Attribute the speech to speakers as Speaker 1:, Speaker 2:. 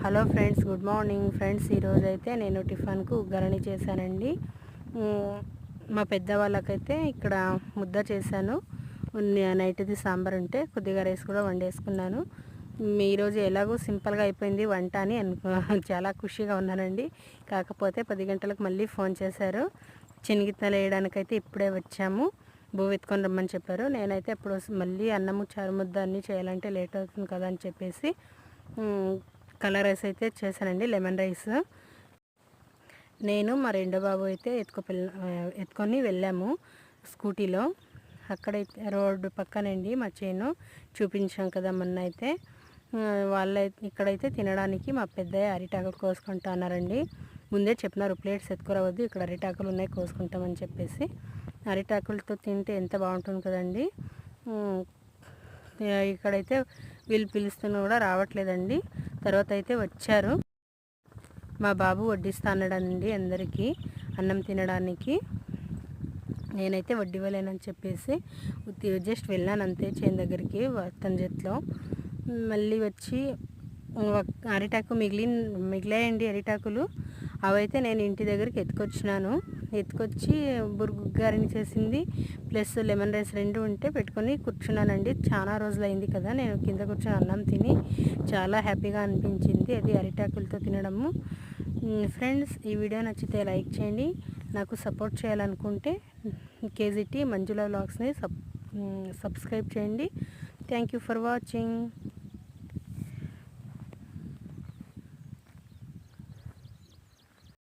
Speaker 1: Hello friends, good morning friends. ఈరోజు అయితే నేను టిఫిన్కు ఉగ్గాని చేశానండి. మా పెద్దవాళ్ళకైతే ఇక్కడ ముద్ద చేశాను. నైట్ది సాంబార్ ఉంటే కొద్దిగా రైస్ కూడా వండేసుకున్నాను. ఈరోజు ఎలాగో సింపుల్గా అయిపోయింది వంట అని చాలా ఖుషిగా ఉన్నానండి. కాకపోతే 10 గంటలకు మళ్ళీ ఫోన్ చేశారు. శనగిత్తనాలు వేయడానికైతే ఇప్పుడే వచ్చాము, ఎత్తుకొని రమ్మని చెప్పారు. నేనైతే ఇప్పుడు మళ్ళీ అన్నము చారు ముద్ద అన్నీ చేయాలంటే లేట్ అవుతుంది కదా అని చెప్పేసి కలర్ రైస్ అయితే చేశానండి, లెమన్ రైస్. నేను మా రెండో బాబు అయితే ఎత్తుకొని వెళ్ళాము స్కూటీలో. అక్కడైతే రోడ్డు పక్కనండి మా చేను చూపించాం కదా మొన్న అయితే. ఇక్కడైతే తినడానికి మా పెద్దయ్య అరిటాకులు కోసుకుంటున్నారండి. ముందే చెప్పినారు ప్లేట్స్ ఎత్తుకురావద్దు, ఇక్కడ అరిటాకులు ఉన్నాయి కోసుకుంటామని చెప్పేసి. అరిటాకులతో తింటే ఎంత బాగుంటుంది కదండి. ఇక్కడైతే వీళ్ళు పిలుస్తున్నా కూడా రావట్లేదండి. తర్వాత అయితే వచ్చారు. మా బాబు వడ్డిస్తా అన్నాడండి అందరికీ అన్నం తినడానికి. నేనైతే వడ్డివ్వలేనని చెప్పేసి జస్ట్ వెళ్ళాను అంతే చేను దగ్గరికి తన జట్లో. మళ్ళీ వచ్చి అరిటాకు మిగిలాయండి అరిటాకులు. అవైతే నేను ఇంటి దగ్గరికి ఎత్తుకొచ్చి బుర్గుగారిని చేసింది ప్లస్ లెమన్ రైస్ రెండు ఉంటే పెట్టుకొని కూర్చున్నానండి. చాలా రోజులు అయింది కదా నేను కింద కూర్చొని అన్నం తిని, చాలా హ్యాపీగా అనిపించింది అది అరిటాకులతో తినడము. ఫ్రెండ్స్, ఈ వీడియో నచ్చితే లైక్ చేయండి. నాకు సపోర్ట్ చేయాలనుకుంటే కేజీటీ మంజుల వ్లాగ్స్ని సబ్స్క్రైబ్ చేయండి. Thank you for watching.